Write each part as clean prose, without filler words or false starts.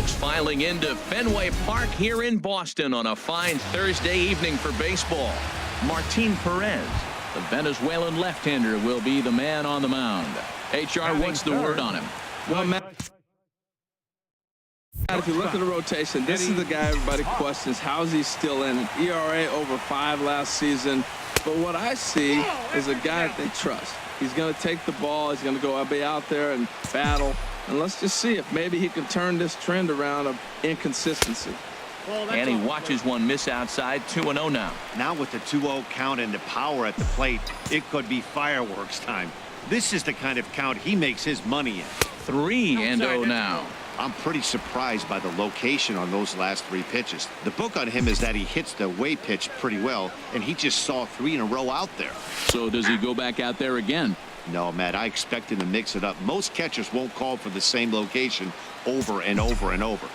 folks filing into Fenway Park here in Boston on a fine Thursday evening for baseball. Martin Perez, the Venezuelan left-hander, will be the man on the mound. HR, what's the word on him? Well, Matt, if you look at the rotation, this is the guy everybody questions. How's he still in it? ERA over 5 last season. But what I see is a guy that they trust. He's going to take the ball. He's going to go be out there and battle. And let's just see if maybe he can turn this trend around of inconsistency. And he watches one miss outside. 2-0 now. Now with the 2-0 count and the power at the plate, it could be fireworks time. This is the kind of count he makes his money in. 3-0 now. I'm pretty surprised by the location on those last 3 pitches. The book on him is that he hits the Wei pitch pretty well, and he just saw 3 in a row out there. So does he go back out there again? No, Matt, I expect him to mix it up. Most catchers won't call for the same location over and over and over.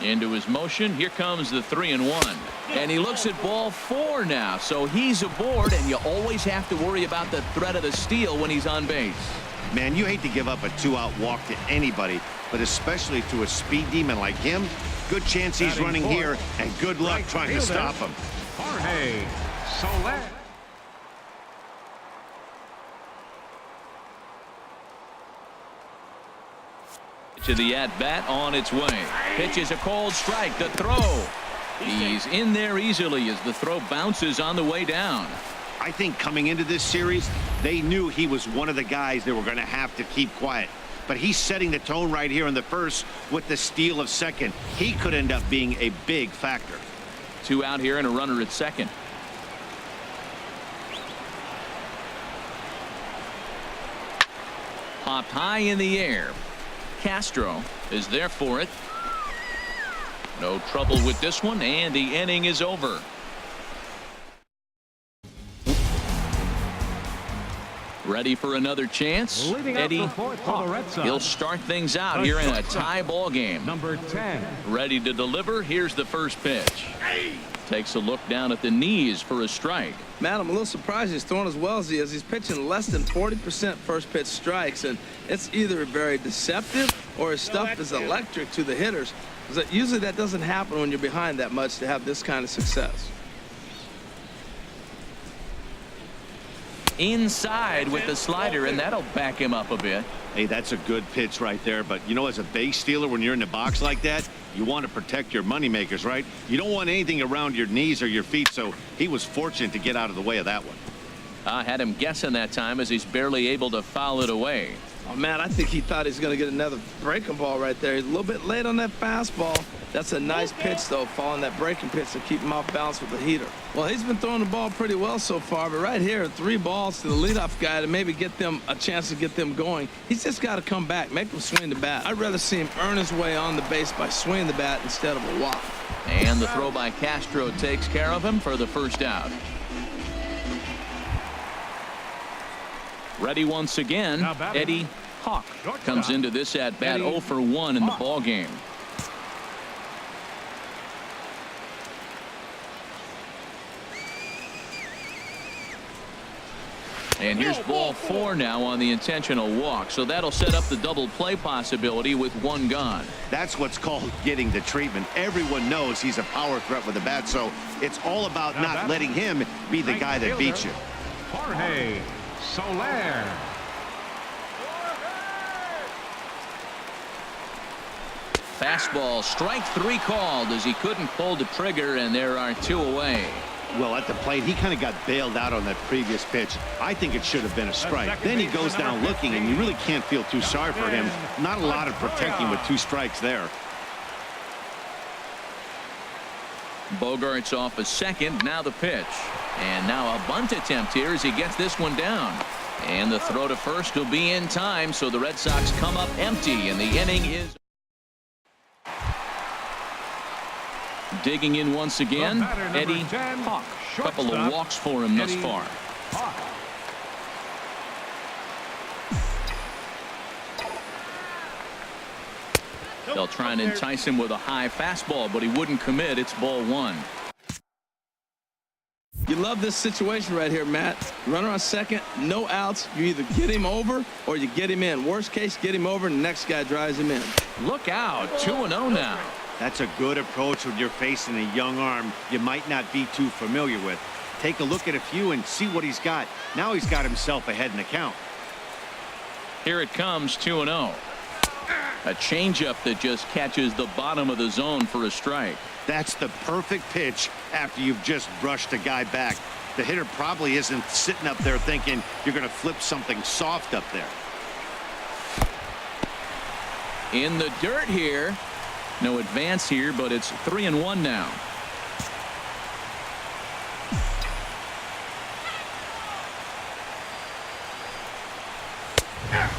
Into his motion. Here comes the 3-1. And he looks at ball 4 now. So he's aboard, and you always have to worry about the threat of the steal when he's on base. Man, you hate to give up a 2-out walk to anybody, but especially to a speed demon like him. Good chance he's running here, and good luck trying to stop him. To the at-bat on its way. Pitch is a cold strike. The throw. He's in there easily as the throw bounces on the way down. I think coming into this series, they knew he was one of the guys they were going to have to keep quiet. But he's setting the tone right here in the first with the steal of second. He could end up being a big factor. 2 out here and a runner at second. Popped high in the air. Castro is there for it. No trouble with this one, and the inning is over. Ready for another chance? Eddie, he'll start things out here in a tie ball game. Number 10. Ready to deliver. Here's the first pitch. Takes a look down at the knees for a strike. Matt, I'm a little surprised he's throwing as well as he is. He's pitching less than 40% first pitch strikes, and it's either very deceptive or his stuff is electric to the hitters. Usually that doesn't happen when you're behind that much to have this kind of success. Inside with the slider, and that'll back him up a bit. Hey, that's a good pitch right there. But, you know, as a base stealer, when you're in the box like that, you want to protect your moneymakers, right? You don't want anything around your knees or your feet, so he was fortunate to get out of the way of that one. I had him guessing that time as he's barely able to foul it away. Oh, man, I think he thought he was going to get another breaking ball right there. He's a little bit late on that fastball. That's a nice pitch, though, following that breaking pitch to keep him off balance with the heater. Well, he's been throwing the ball pretty well so far, but right here, 3 balls to the leadoff guy to maybe get them a chance to get them going. He's just got to come back, make them swing the bat. I'd rather see him earn his way on the base by swinging the bat instead of a walk. And the throw by Castro takes care of him for the first out. Ready once again, Eddie Hawk comes into this at-bat 0 for 1 in the ball game. And here's ball 4 now on the intentional walk. So that'll set up the double play possibility with 1 gone. That's what's called getting the treatment. Everyone knows he's a power threat with the bat, so it's all about not letting him be the guy that beats you. Jorge Soler. Fastball, strike 3 called as he couldn't pull the trigger, and there are 2 away. Well, at the plate, he kind of got bailed out on that previous pitch. I think it should have been a strike. Then he goes down looking, and you really can't feel too sorry for him. Not a lot of protecting with 2 strikes there. Bogart's off a second. Now the pitch. And now a bunt attempt here as he gets this one down. And the throw to first will be in time, so the Red Sox come up empty, and the inning is... Digging in once again, Eddie Hawk. Couple of walks for him thus far. They'll try and entice him with a high fastball, but he wouldn't commit. It's ball 1. You love this situation right here, Matt. Runner on second, no outs. You either get him over or you get him in. Worst case, get him over, and the next guy drives him in. Look out, 2-0 now. That's a good approach when you're facing a young arm you might not be too familiar with. Take a look at a few and see what he's got. Now he's got himself ahead in the count. Here it comes, 2-0. A changeup that just catches the bottom of the zone for a strike. That's the perfect pitch after you've just brushed a guy back. The hitter probably isn't sitting up there thinking you're going to flip something soft up there. In the dirt here. No advance here, but it's 3-1 now.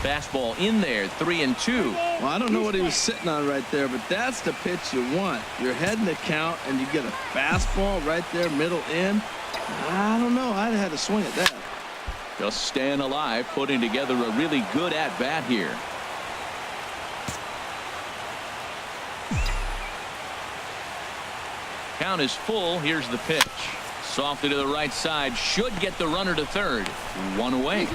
Fastball in there, 3-2. Well, I don't know what he was sitting on right there, but that's the pitch you want. You're heading the count, and you get a fastball right there, middle in. I don't know. I'd have had to swing at that. Just staying alive, putting together a really good at-bat here. Count is full. Here's the pitch. Softly to the right side. Should get the runner to third. One away.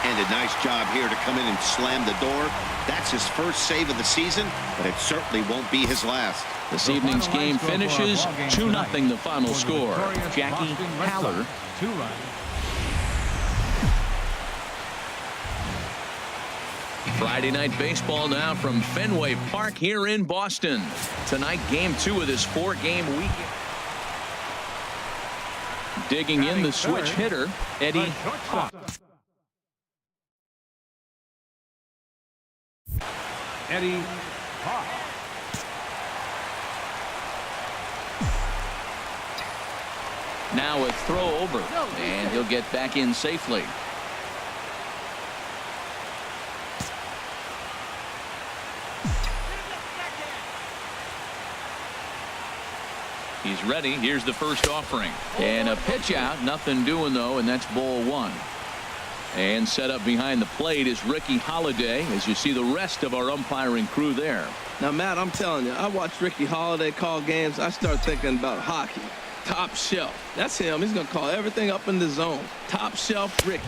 And a nice job here to come in and slam the door. That's his first save of the season, but it certainly won't be his last. This evening's game finishes 2-0 the final score. Jackie Haller. 2 runs. Friday night baseball now from Fenway Park here in Boston. Tonight, game 2 of this 4-game weekend. Digging in the switch hitter, Eddie Hawk. Eddie Hawk. Now a throw over, and he'll get back in safely. He's ready. Here's the first offering. And a pitch out. Nothing doing, though, and that's ball 1. And set up behind the plate is Ricky Holiday, as you see the rest of our umpiring crew there. Now, Matt, I'm telling you, I watch Ricky Holiday call games. I start thinking about hockey. Top shelf. That's him. He's going to call everything up in the zone. Top shelf Ricky.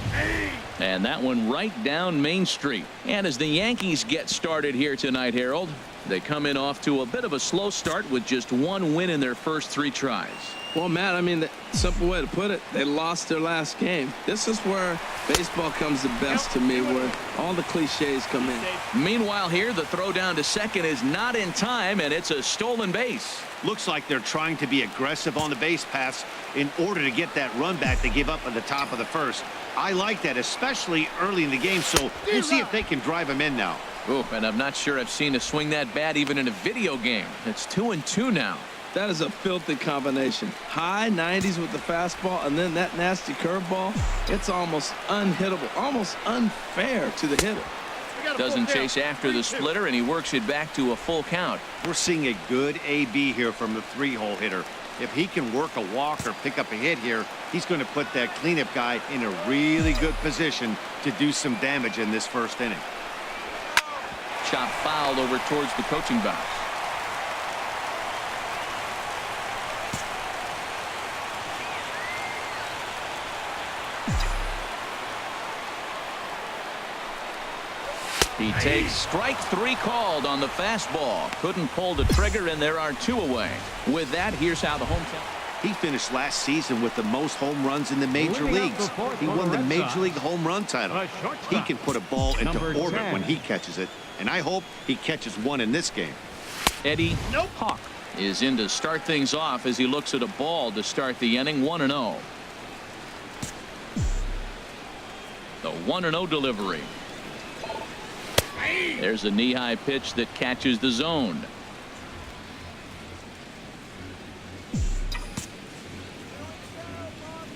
And that one right down Main Street. And as the Yankees get started here tonight, Harold, they come in off to a bit of a slow start with just 1 win in their first 3 tries. Well, Matt, I mean, the simple way to put it, they lost their last game. This is where baseball comes the best to me, where all the cliches come in. Meanwhile here, the throw down to second is not in time, and it's a stolen base. Looks like they're trying to be aggressive on the base pass in order to get that run back they gave up at the top of the first. I like that, especially early in the game, so we'll see if they can drive him in now. Oh, and I'm not sure I've seen a swing that bad even in a video game. It's 2-2 now. That is a filthy combination. High 90s with the fastball, and then that nasty curveball. It's almost unhittable, almost unfair to the hitter. Doesn't chase after the splitter, and he works it back to a full count. We're seeing a good AB here from the 3-hole hitter. If he can work a walk or pick up a hit here, he's going to put that cleanup guy in a really good position to do some damage in this first inning. Chop fouled over towards the coaching box. He takes strike 3 called on the fastball. Couldn't pull the trigger, and there are 2 away. With that, here's how the hometown. He finished last season with the most home runs in the major leagues. He won the Major League home run title. He can put a ball into orbit when he catches it, and I hope he catches one in this game. Eddie Hawk is in to start things off as he looks at a ball to start the inning. 1-0. The 1-0 delivery. There's a knee-high pitch that catches the zone.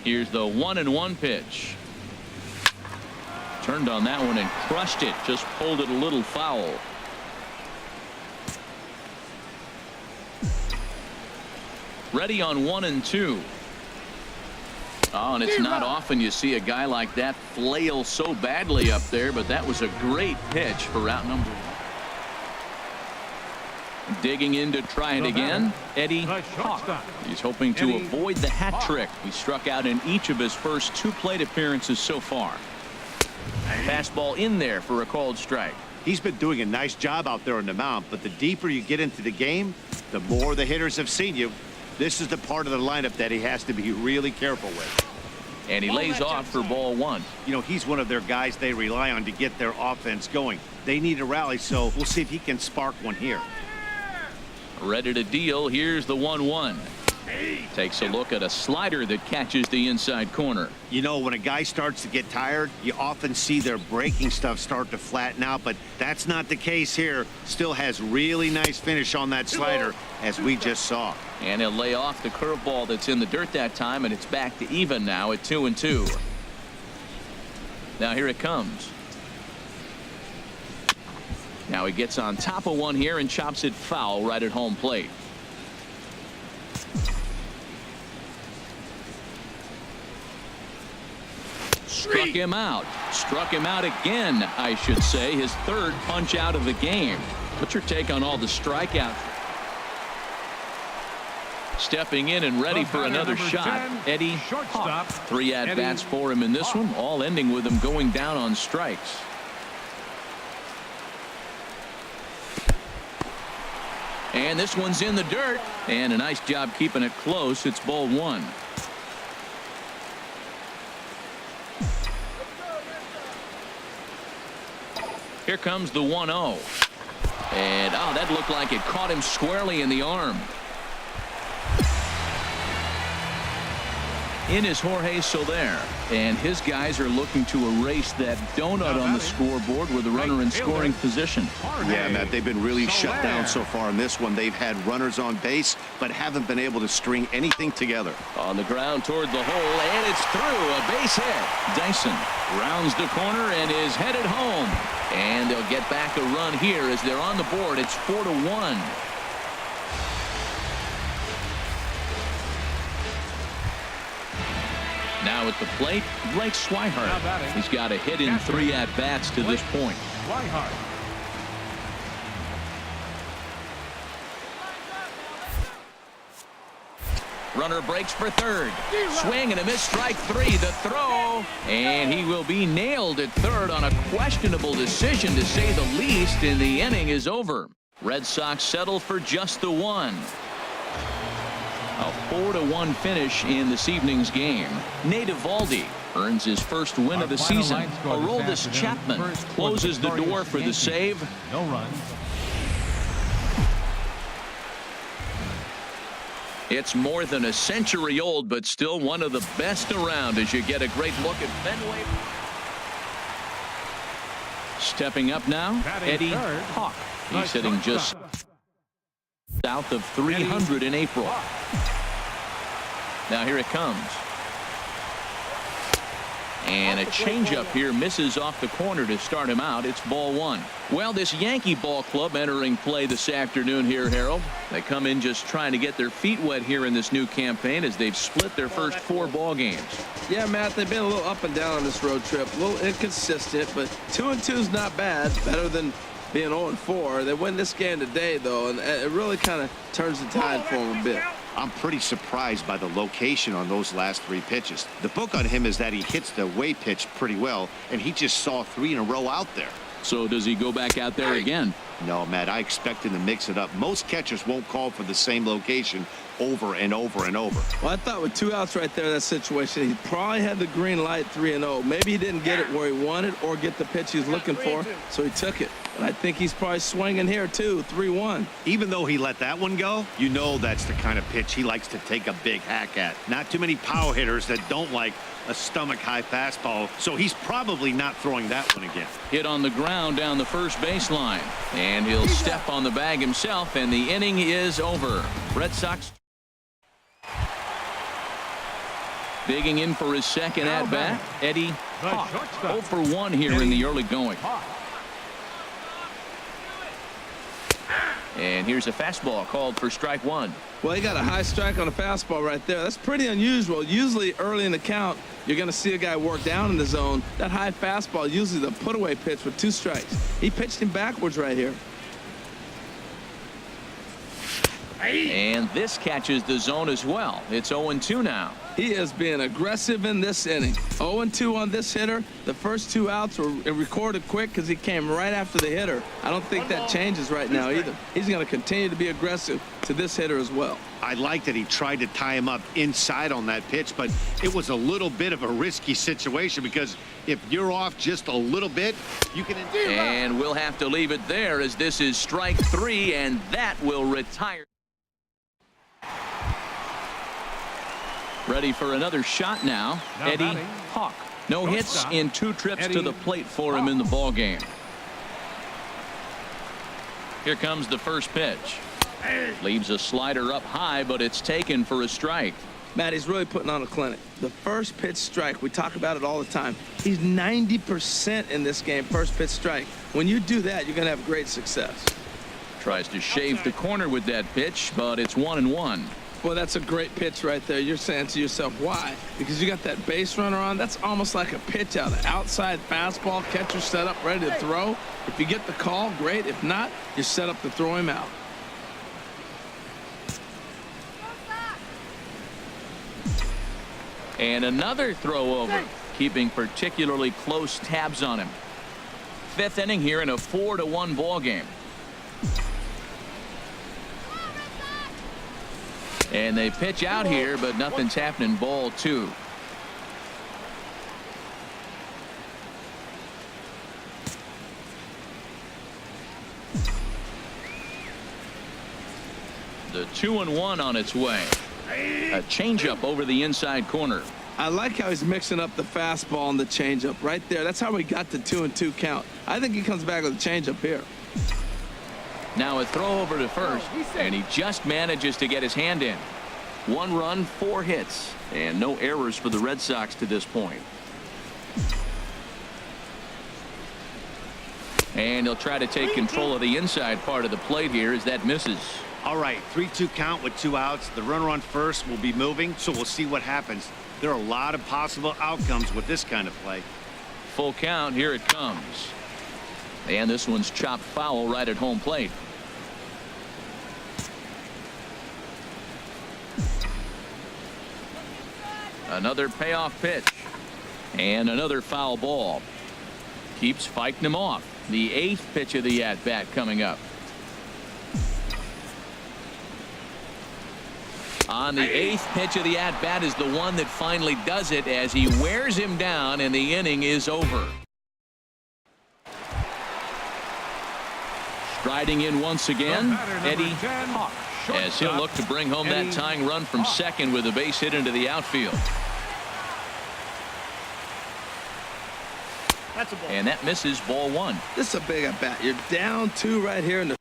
Here's the 1-1 pitch. Turned on that one and crushed it. Just pulled it a little foul. Ready on 1-2. Oh, and it's not often you see a guy like that flail so badly up there, but that was a great pitch for out number 1. Digging in to try it again, Eddie Hawk. He's hoping to avoid the hat trick. He struck out in each of his first 2 plate appearances so far. Fastball in there for a called strike. He's been doing a nice job out there on the mound, but the deeper you get into the game, the more the hitters have seen you. This is the part of the lineup that he has to be really careful with. And he lays off for ball 1. You know, he's one of their guys they rely on to get their offense going. They need a rally, so we'll see if he can spark one here. Ready to deal. Here's the 1-1. Takes a look at a slider that catches the inside corner. You know, when a guy starts to get tired, you often see their breaking stuff start to flatten out, but that's not the case here. Still has really nice finish on that slider, as we just saw. And he'll lay off the curveball that's in the dirt that time, and it's back to even now at 2-2. Now here it comes. Now he gets on top of one here and chops it foul right at home plate. Struck him out. Struck him out again, I should say. His 3rd punch out of the game. What's your take on all the strikeouts? Stepping in and ready for another shot, Eddie Hawk. 3 at-bats for him in this one, all ending with him going down on strikes. And this one's in the dirt, and a nice job keeping it close. It's ball 1. Here comes the 1-0. And, oh, that looked like it caught him squarely in the arm. In is Jorge Soler, and his guys are looking to erase that donut on the scoreboard with a runner in scoring position. Yeah, Matt, they've been really shut down so far in this one. They've had runners on base, but haven't been able to string anything together. On the ground toward the hole, and it's through. A base hit. Dyson rounds the corner and is headed home. And they'll get back a run here as they're on the board. It's 4-1. Now at the plate, Blake Swihart. He's got a hit in 3 at-bats to this point. Runner breaks for 3rd. Swing and a miss, strike 3. The throw, and he will be nailed at 3rd on a questionable decision, to say the least, and the inning is over. Red Sox settle for just the 1. A 4-1 finish in this evening's game. Nate Eovaldi earns his first win of the season. Aroldis Chapman closes the door for the save. No runs. It's more than a century old, but still one of the best around as you get a great look at Fenway. Stepping up now, Eddie Hawk. He's hitting just south of 300 in April. Now here it comes. And a changeup here misses off the corner to start him out. It's ball 1. Well, this Yankee ball club entering play this afternoon here, Harold. They come in just trying to get their feet wet here in this new campaign as they've split their first 4 ball games. Yeah, Matt, they've been a little up and down on this road trip. A little inconsistent, but 2-2 is not bad. Better than being 0-4. They win this game today, though, and it really kind of turns the tide for them a bit. I'm pretty surprised by the location on those last 3 pitches. The book on him is that he hits the Wei pitch pretty well, and he just saw 3 in a row out there. So does he go back out there again? No, Matt, I expect him to mix it up. Most catchers won't call for the same location over and over and over. Well, I thought with 2 outs right there in that situation, he probably had the green light 3-0. Maybe he didn't get it where he wanted or get the pitch he's looking for, so he took it. And I think he's probably swinging here, too, 3-1. Even though he let that one go, you know that's the kind of pitch he likes to take a big hack at. Not too many power hitters that don't like a stomach-high fastball, so he's probably not throwing that one again. Hit on the ground down the first baseline, and he'll step on the bag himself, and the inning is over. Red Sox digging in for his second at-bat, Eddie Hawk. 0-for-1 here in the early going. And here's a fastball called for strike 1. Well, he got a high strike on a fastball right there. That's pretty unusual. Usually early in the count, you're going to see a guy work down in the zone. That high fastball, usually the put-away pitch with 2 strikes. He pitched him backwards right here. And this catches the zone as well. It's 0-2 now. He is being aggressive in this inning. 0-2 on this hitter. The first 2 outs were recorded quick because he came right after the hitter. I don't think that changes right now either. He's going to continue to be aggressive to this hitter as well. I like that he tried to tie him up inside on that pitch, but it was a little bit of a risky situation because if you're off just a little bit, you can. And we'll have to leave it there as this is strike 3, and that will retire. Ready for another shot now. Eddie Hawk. No hits in 2 trips to the plate for him in the ball game. Here comes the first pitch. Leaves a slider up high, but it's taken for a strike. Matt, he's really putting on a clinic. The first pitch strike, we talk about it all the time. He's 90% in this game, first pitch strike. When you do that, you're going to have great success. Tries to shave the corner with that pitch, but it's 1-1. Well, that's a great pitch right there. You're saying to yourself, why? Because you got that base runner on. That's almost like a pitch out. An outside fastball, catcher set up, ready to throw. If you get the call, great. If not, you're set up to throw him out. And another throw over, keeping particularly close tabs on him. 5th inning here in a 4-1 ball game. And they pitch out here, but nothing's happening. Ball 2. The 2-1 on its way. A changeup over the inside corner. I like how he's mixing up the fastball and the changeup right there. That's how we got the 2-2 count. I think he comes back with a changeup here. Now a throw over to first, and he just manages to get his hand in. 1 run, 4 hits, and no errors for the Red Sox to this point. And he'll try to take control of the inside part of the plate here as that misses. All right, 3-2 count with 2 outs. The runner on first will be moving, so we'll see what happens. There are a lot of possible outcomes with this kind of play. Full count. Here it comes. And this one's chopped foul right at home plate. Another payoff pitch. And another foul ball. Keeps fighting him off. The 8th pitch of the at-bat coming up. On the 8th pitch of the at-bat is the one that finally does it as he wears him down, and the inning is over. Striding in once again, Eddie Hawk, as he'll look to bring home that tying run from second with a base hit into the outfield. That's a ball. And that misses. Ball 1. This is a big at-bat. You're down 2 right here in the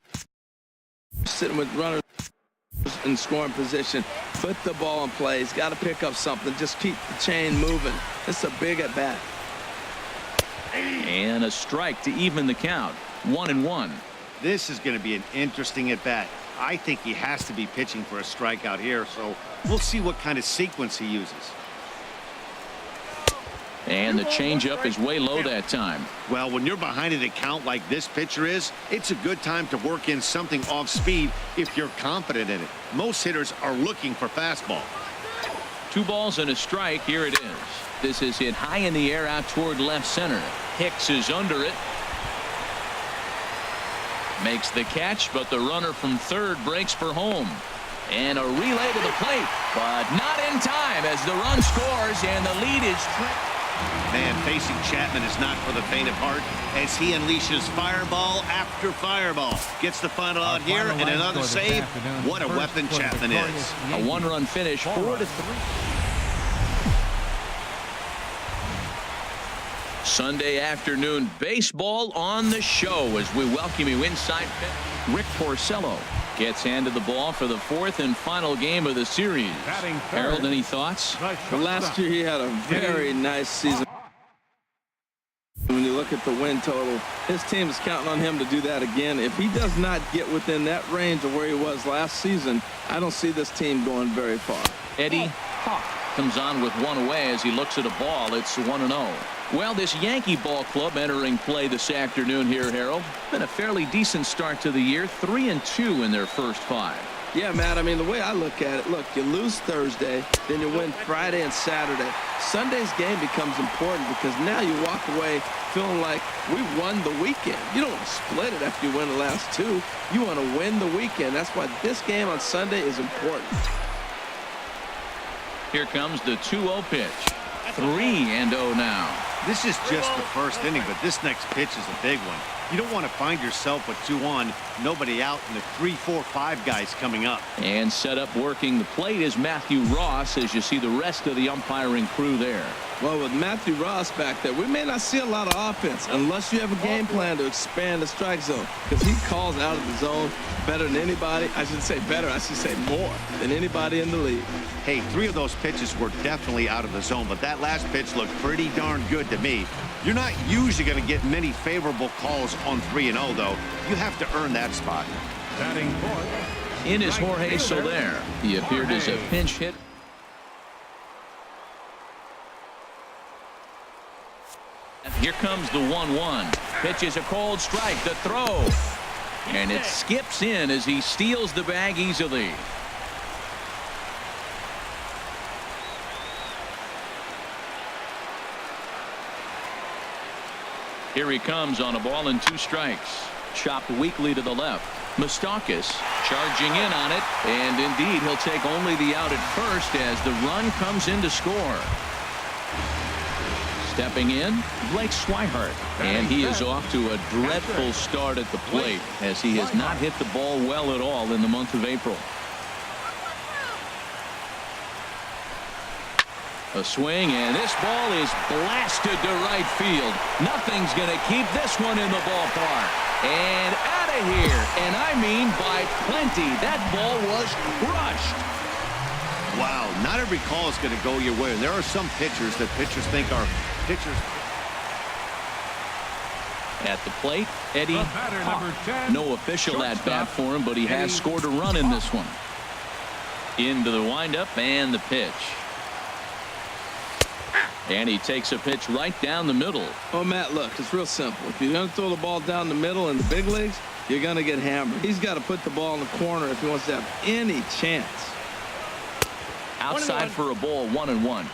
sitting with runners in scoring position. Put the ball in play. He's got to pick up something. Just keep the chain moving. It's a big at-bat. And a strike to even the count. 1-1. This is going to be an interesting at-bat. I think he has to be pitching for a strikeout here, so we'll see what kind of sequence he uses. And the changeup is way low that time. Well, when you're behind an account like this pitcher is, it's a good time to work in something off speed if you're confident in it. Most hitters are looking for fastball. 2 balls and a strike. Here it is. This is hit high in the air out toward left center. Hicks is under it. Makes the catch, but the runner from third breaks for home. And a relay to the plate, but not in time as the run scores and the lead is. Man, facing Chapman is not for the faint of heart as he unleashes fireball after fireball. Gets the final out here and another save. What a weapon Chapman is. A 1-run finish, 4-3. Sunday afternoon baseball on the show as we welcome you inside. Rick Porcello gets handed the ball for the 4th and final game of the series. Harold, any thoughts? Well, last year he had a very nice season. When you look at the win total, his team is counting on him to do that again. If he does not get within that range of where he was last season, I don't see this team going very far. Eddie Hawk comes on with 1 away as he looks at a ball. It's 1-0. Well, this Yankee ball club entering play this afternoon here, Harold. Been a fairly decent start to the year. 3-2 in their first 5. Yeah, Matt, I mean, the way I look at it, look, you lose Thursday, then you win Friday and Saturday. Sunday's game becomes important because now you walk away feeling like we won the weekend. You don't want to split it after you win the last two. You want to win the weekend. That's why this game on Sunday is important. Here comes the 2-0 pitch. 3-0 now. This is just the first inning, but this next pitch is a big one. You don't want to find yourself with 2 on, nobody out, and the 3, 4, 5 guys coming up. And set up working the plate is Matthew Ross, as you see the rest of the umpiring crew there. Well, with Matthew Ross back there, we may not see a lot of offense unless you have a game plan to expand the strike zone, because he calls out of the zone better than anybody. I should say better. I should say more than anybody in the league. Hey, 3 of those pitches were definitely out of the zone, but that last pitch looked pretty darn good to me. You're not usually going to get many favorable calls on 3-0, though. You have to earn that spot. Batting fourth. In is Jorge Soler. He appeared as a pinch hit. Here comes the 1-1. Pitch is a cold strike. The throw. And it skips in as he steals the bag easily. Here he comes on a ball and 2 strikes. Chopped weakly to the left. Moustakas charging in on it. And indeed, he'll take only the out at first as the run comes in to score. Stepping in, Blake Swihart. And he is off to a dreadful start at the plate as he has not hit the ball well at all in the month of April. A swing, and this ball is blasted to right field. Nothing's going to keep this one in the ballpark. And out of here. And I mean by plenty. That ball was crushed. Wow, not every call is going to go your way. And there are some pitchers that pitchers think are pitchers. At the plate, Eddie Hawk. No official at-bat for him, but he has scored a run in this one. Into the windup and the pitch. And he takes a pitch right down the middle. Oh, Matt, look, it's real simple. If you're going to throw the ball down the middle in the big leagues, you're going to get hammered. He's got to put the ball in the corner if he wants to have any chance. Outside for a ball, 1-1.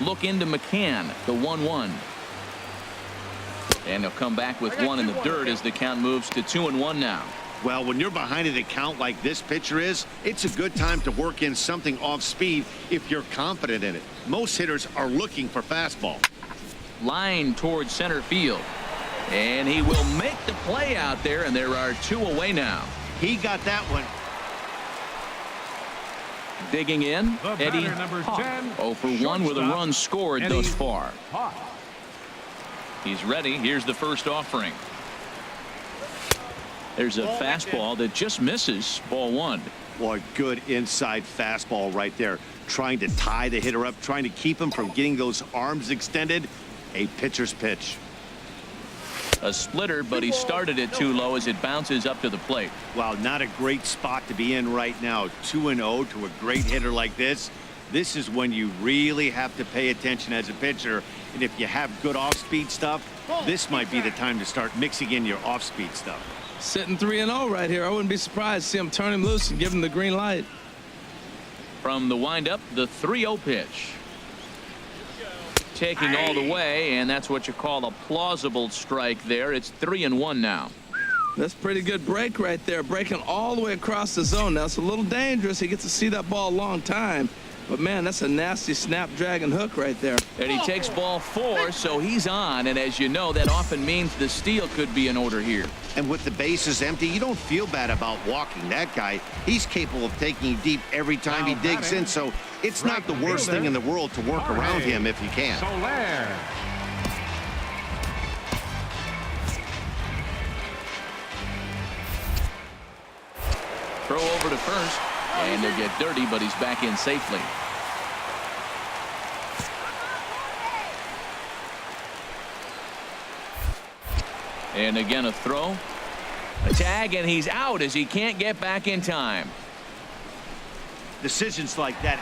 Look into McCann, the 1-1. And he'll come back with one in the dirt as the count moves to 2-1 now. Well, when you're behind an account like this pitcher is, it's a good time to work in something off speed if you're confident in it. Most hitters are looking for fastball. Line towards center field. And he will make the play out there, and there are 2 away now. He got that one. Digging in, Eddie Hawk. 0 for 1 with a run scored thus far. He's ready. Here's the first offering. There's a fastball that just misses. Ball 1. Boy, good inside fastball right there. Trying to tie the hitter up, trying to keep him from getting those arms extended. A pitcher's pitch. A splitter, but he started it too low as it bounces up to the plate. Wow, not a great spot to be in right now. 2-0 to a great hitter like this. This is when you really have to pay attention as a pitcher. And if you have good off-speed stuff, this might be the time to start mixing in your off-speed stuff. Sitting 3-0 right here. I wouldn't be surprised to see him turn him loose and give him the green light. From the windup, the 3-0 pitch. Taking all the way, and that's what you call a plausible strike there. It's 3-1 now. That's pretty good break right there, breaking all the way across the zone. Now it's a little dangerous. He gets to see that ball a long time, but man, that's a nasty snapdragon hook right there. And he takes ball 4, so he's on, and as you know, that often means the steal could be in order here. And with the bases empty, you don't feel bad about walking that guy. He's capable of taking deep every time he digs in, so it's not the worst thing in the world to work around him if you can. Soler. Throw over to first, and he'll get dirty, but he's back in safely. And again a throw. A tag, and he's out as he can't get back in time. Decisions like that.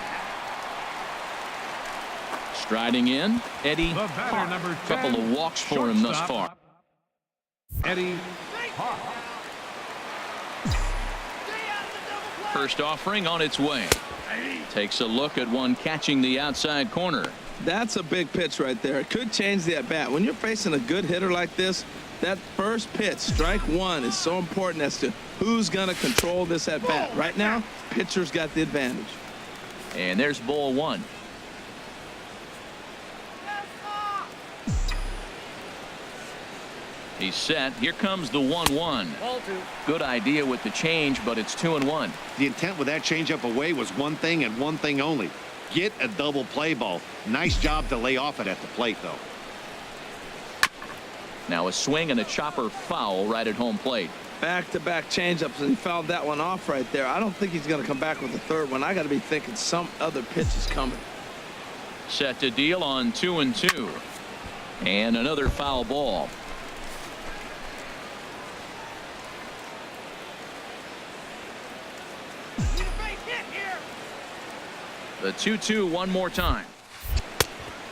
Striding in, Eddie Hawk. Number 10, couple of walks for him thus far. Eddie Hawk. First offering on its way. Takes a look at one catching the outside corner. That's a big pitch right there. It could change the at-bat. When you're facing a good hitter like this, that first pitch, strike one, is so important as to who's going to control this at-bat. Right now, pitcher's got the advantage. And there's ball one. He's set. Here comes the 1-1. Good idea with the change, but it's 2-1. The intent with that changeup away was one thing and one thing only. Get a double play ball. Nice job to lay off it at the plate, though. Now a swing and a chopper foul right at home plate. Back-to-back changeups, and he fouled that one off right there. I don't think he's going to come back with the third one. I got to be thinking some other pitch is coming. Set to deal on 2-2. And another foul ball. The 2-2 one more time.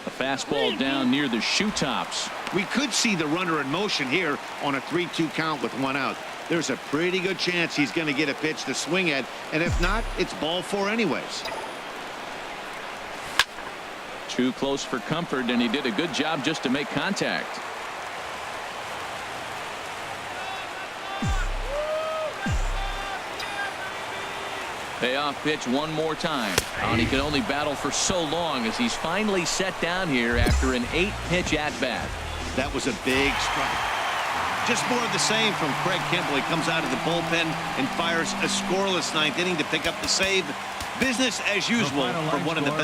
A fastball down near the shoe tops. We could see the runner in motion here on a 3-2 count with one out. There's a pretty good chance he's going to get a pitch to swing at, and if not, it's ball four anyways. Too close for comfort, and he did a good job just to make contact. Payoff pitch one more time. And he can only battle for so long as he's finally set down here after an 8-pitch at-bat. That was a big strike. Just more of the same from Craig Kimbrell. He comes out of the bullpen and fires a scoreless ninth inning to pick up the save. Business as usual for one of the best.